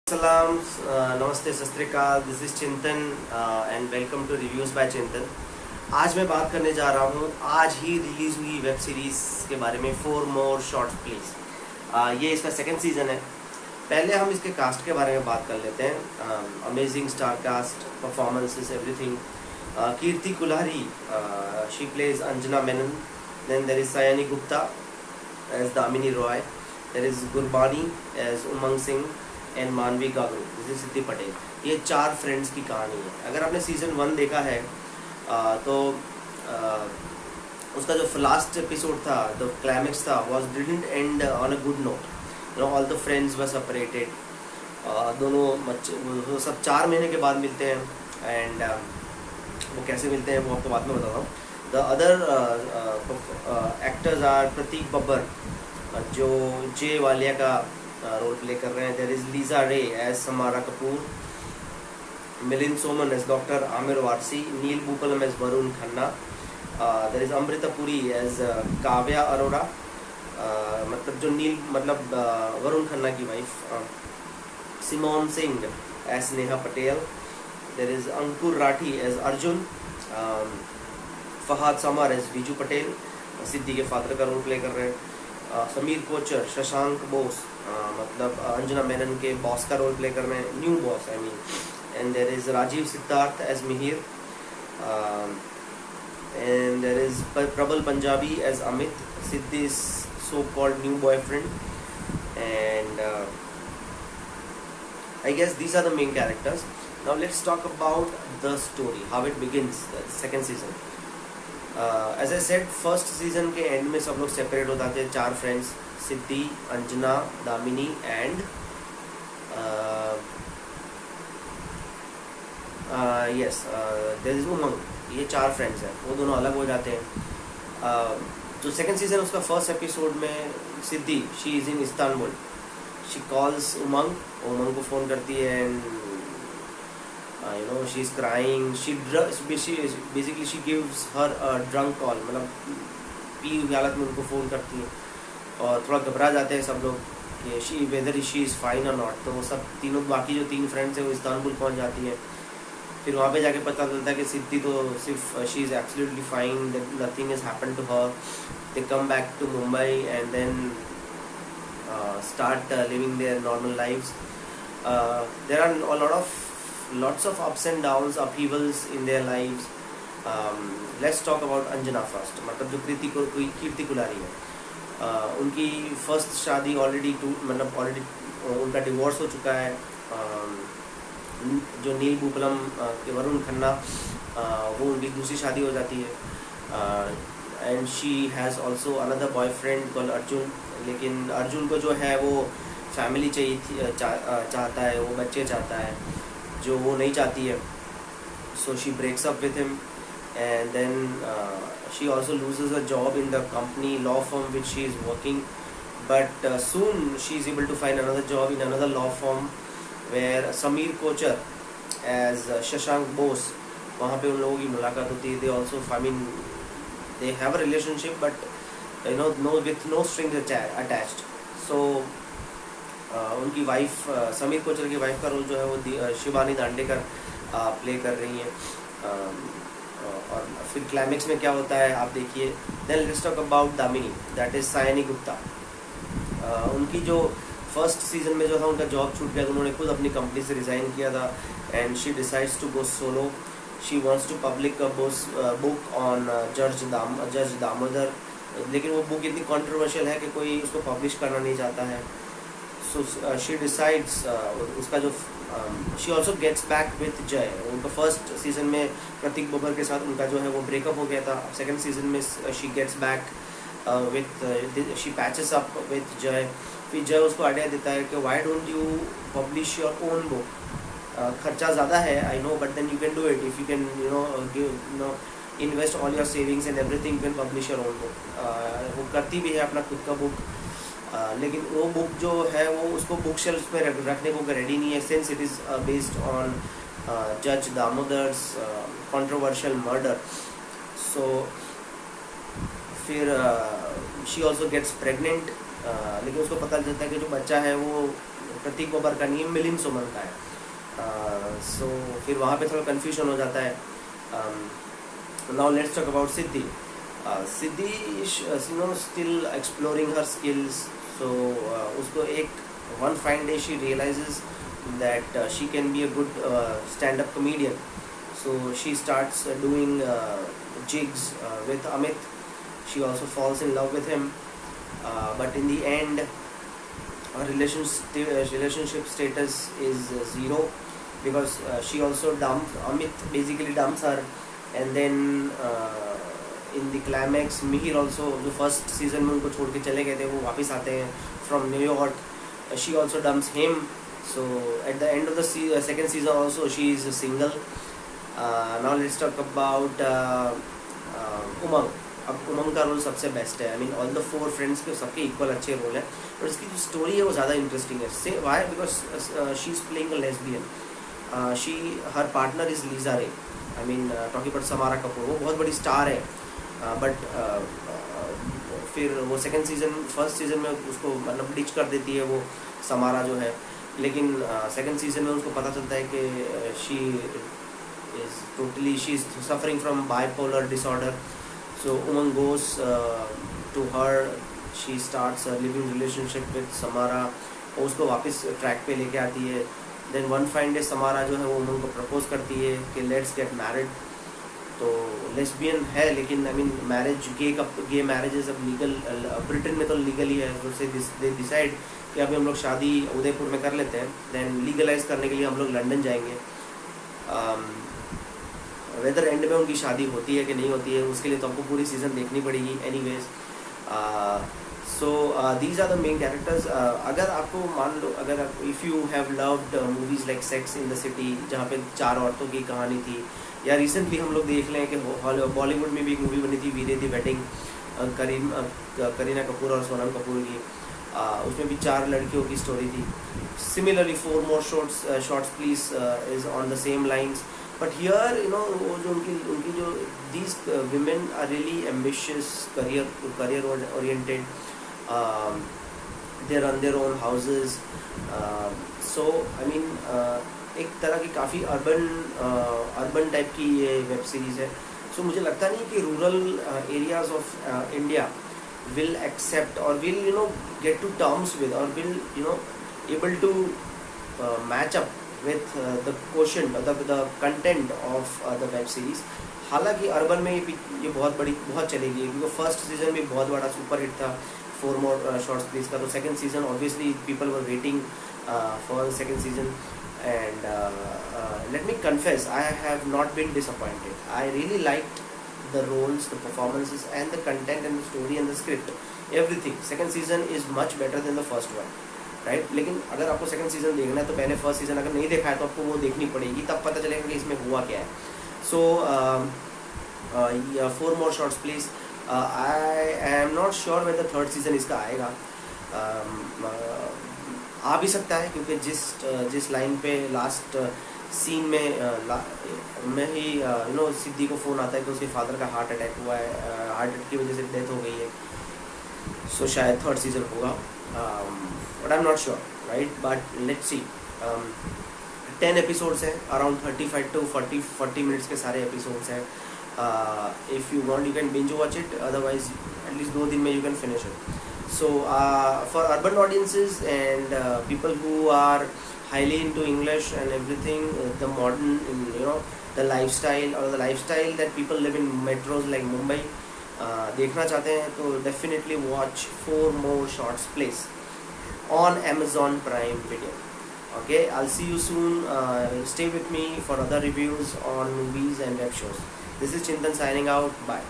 सलाम, नमस्ते, सत श्री अकाल। This is Chintan and welcome to reviews by Chintan. आज मैं बात करने जा रहा हूँ आज ही रिलीज़ हुई वेब सीरीज़ के बारे में, 4 मोर शॉर्ट प्लीज़। ये इसका सेकंड सीज़न है। पहले हम इसके कास्ट के बारे में बात कर लेते हैं। Amazing star cast, performances, everything. Kirti Kulhari, she plays Anjana Menon. Then there is Sayani Gupta as Damini Roy. There is Gurbani as Umang Singh and Maanvi Gagroo, जैसे सिद्धि पटेल। ये 4 फ्रेंड्स की कहानी है। अगर आपने सीज़न 1 देखा है तो उसका जो लास्ट एपिसोड था, द क्लाइमेक्स था, was didn't and on a good note. All the friends were separated. दोनों वो सब 4 महीने के बाद मिलते हैं। एंड वो कैसे मिलते हैं वो आपको बाद में बताता हूँ। The other actors are Prateik Babbar, जो जे वालिया का रोल प्ले कर रहे हैं। There is Lisa Ray as Samara Kapoor, Milind Soman as doctor Aamir Warsi, Neil Bhoopalam as Varun Khanna. There is Amrita Puri as Kavya Arora, मतलब जो वरुण खन्ना की wife. Simone Singh as Sneha Patel. There is Ankur Rathee as Arjun. Fahad Samar as Biju Patel, Siddhi के फादर का रोल प्ले कर रहे हैं। समीर कोचर, शशांक बोस, मतलब अंजना मेनन के बॉस का रोल प्ले कर रहे हैं, new boss I mean. And there is Rajeev Siddhartha as Mihir. And there is Prabal Panjabi as Amit, Siddhi's so called new boyfriend. And I guess these are the main characters. Now let's talk about the story, how it begins, the second season. As I said, first season के end में सब लोग separate हो जाते हैं। 4 friends, Siddhi, Anjana, Damini and yes there is Umang. ये 4 friends हैं, वो दोनों अलग हो जाते हैं। जो सेकंड सीजन उसका फर्स्ट एपिसोड में Siddhi, she is in Istanbul. She calls Umang को फ़ोन करती है and she is crying. She basically she gives her a drunk call, मतलब पी हुई हालत में उनको फ़ोन करती है और थोड़ा घबरा जाते हैं सब लोग कि whether she is fine or not। तो वो सब तीनों, बाकी जो 3 फ्रेंड्स हैं वो इस्तांबुल पहुंच जाती है। फिर वहाँ पे जाके पता चलता है कि सिद्धि तो सिर्फ she is absolutely fine, that nothing has happened to her. They come back to Mumbai and then start living their normal lives. There are a lots of ups and downs, upheavals in their lives. Let's talk about Anjana first, मतलब जो कीर्ति कुल्हारी है। उनकी first शादी already उनका divorce हो चुका है। जो नील बूपलम के वरुण खन्ना, वो उनकी दूसरी शादी हो जाती है। And she has also another boyfriend called Arjun. लेकिन अर्जुन को जो है वो फैमिली चाहिए चाहता है, वो बच्चे चाहता है जो वो नहीं चाहती है। So she breaks up with him and then she also loses a job in the company law firm which she is working. But soon she is able to find another job in another law firm where Sameer Kochhar as Shashank Bose, वहाँ पे उन लोगों की मुलाकात होती है। They also they have a relationship but no with no strings attached. So उनकी wife, Sameer Kochhar की वाइफ का रोल जो है वो शिवानी दांडेकर प्ले कर रही हैं। और फिर क्लाइमेक्स में क्या होता है आप देखिए। Then let's talk about Damini, that is Sayani Gupta. उनकी जो फर्स्ट सीजन में जो था उनका जॉब छूट गया, तो उन्होंने खुद अपनी कंपनी से रिज़ाइन किया था and she decides to go solo. She wants to public a book on जज दामोदर, लेकिन वो बुक इतनी कंट्रोवर्शियल है कि कोई उसको पब्लिश करना नहीं चाहता है। So she decides उसका जो she also gets back with जय। उनका फर्स्ट सीजन में प्रतीक बब्बर के साथ उनका जो है वो ब्रेकअप हो गया था। सेकंड सीजन में she gets back with she patches up with जय। फिर जय उसको आइडिया देता है कि why don't you publish your own book? खर्चा ज़्यादा है I know, but then you can do it if you can invest all your savings and everything, you can publish your own book। वो करती भी है अपना खुद का बुक, लेकिन वो बुक जो है वो उसको बुक शेल्फ पे रखने को रेडी नहीं है, since it is based on जज दामोदर्स कंट्रोवर्शियल मर्डर। सो फिर शी ऑल्सो गेट्स प्रेगनेंट, लेकिन उसको पता चलता है कि जो बच्चा है वो प्रतीक बब्बर का नहीं है, मिलिंद सुमन का है। सो फिर वहाँ पे थोड़ा कन्फ्यूजन हो जाता है। Now let's talk about Siddhi. Siddhi still exploring her skills. So उसको एक one fine day she realizes that she can be a good stand-up comedian. So she starts doing jigs with Amit. She also falls in love with him, but in the end, her relationship status is zero, because she also dumps Amit. Basically dumps her, and then in the climax, Mihir also, जो first season में उनको छोड़ के चले गए थे, वो वापस आते हैं from New York. She also dumps him. So at the end of the second season also she is single. Now let's talk about Umang. अब उमंग का रोल सबसे बेस्ट है। I mean all the 4 friends के सबके equal अच्छे role है, और इसकी जो स्टोरी है वो ज़्यादा इंटरेस्टिंग है। Say why? Because she is playing a lesbian. She her partner is Lisa Ray. I mean talking about Samara Kapoor, वो बहुत बड़ी स्टार है, बट फिर वो सेकेंड सीजन फर्स्ट सीजन में उसको मतलब डिच कर देती है वो समारा जो है। लेकिन सेकंड सीजन में उसको पता चलता है कि she is suffering from bipolar disorder. So Umang goes to her, she starts living relationship with Samara, और उसको वापस ट्रैक पे लेके आती है। Then one fine day Samara जो है वो उमंग को प्रपोज करती है कि लेट्स गेट मैरिड। तो लेस्बियन है, लेकिन I mean marriage gay marriages अब लीगल, ब्रिटेन में तो लीगल ही है। तो से दे डिसाइड कि अभी हम लोग शादी उदयपुर में कर लेते हैं, देन लीगलाइज करने के लिए हम लोग लंदन जाएंगे। वेदर एंड में उनकी शादी होती है कि नहीं होती है, उसके लिए तो आपको पूरी सीज़न देखनी पड़ेगी anyways. So these are the main characters. अगर आपको मान लो, अगर if you have loved movies like sex in the city, जहाँ पे 4 औरतों की कहानी थी, या रिसेंटली हम लोग देख लें कि बॉलीवुड में भी एक मूवी बनी थी वीरे दी वेडिंग, करीना कपूर और सोनम कपूर की, उसमें भी 4 लड़कियों की स्टोरी थी। Similarly 4 more shorts please is on the same lines, but here you know वो जो उनकी जो these women are really ambitious, career oriented, they run their own houses, so I mean एक तरह की काफ़ी अर्बन टाइप की ये वेब सीरीज़ है। सो मुझे लगता नहीं कि rural areas of India will accept or will get to terms with, or will able to match up with the quotient or the content of the web series। हालांकि urban में ये बहुत चलेगी, क्योंकि फर्स्ट सीजन भी बहुत बड़ा super hit था 4 more shorts please का। तो second season obviously people were waiting for second season, and let me confess, I have not been disappointed. I really liked the roles, the performances, and the content and the story and the script, everything. Second season is much better than the first one, right? लेकिन अगर आपको second season देखना है तो पहले first season अगर नहीं देखा है तो आपको वो देखनी पड़ेगी, तब पता चलेगा कि इसमें हुआ क्या है। So 4 more shorts please। I am not sure whether third season इसका आएगा। आ भी सकता है, क्योंकि जिस लाइन पे लास्ट सीन में ही सिद्धि को फ़ोन आता है कि उसके फादर का हार्ट अटैक हुआ है, हार्ट अटैक की वजह से डेथ हो गई है। सो शायद थर्ड सीजन होगा, but I am not sure, right? But let's see. 10 episodes हैं, अराउंड 35 to 40 मिनट्स के सारे एपिसोड्स हैं। If you want you can binge watch it, otherwise at least 2 दिन में you can finish it. So for urban audiences and people who are highly into English and everything, the modern, the lifestyle or the lifestyle that people live in metros like Mumbai, देखना चाहते हैं तो definitely watch 4 more shorts please on Amazon Prime Video. Okay, I'll see you soon. Stay with me for other reviews on movies and web shows. This is Chintan signing out. Bye.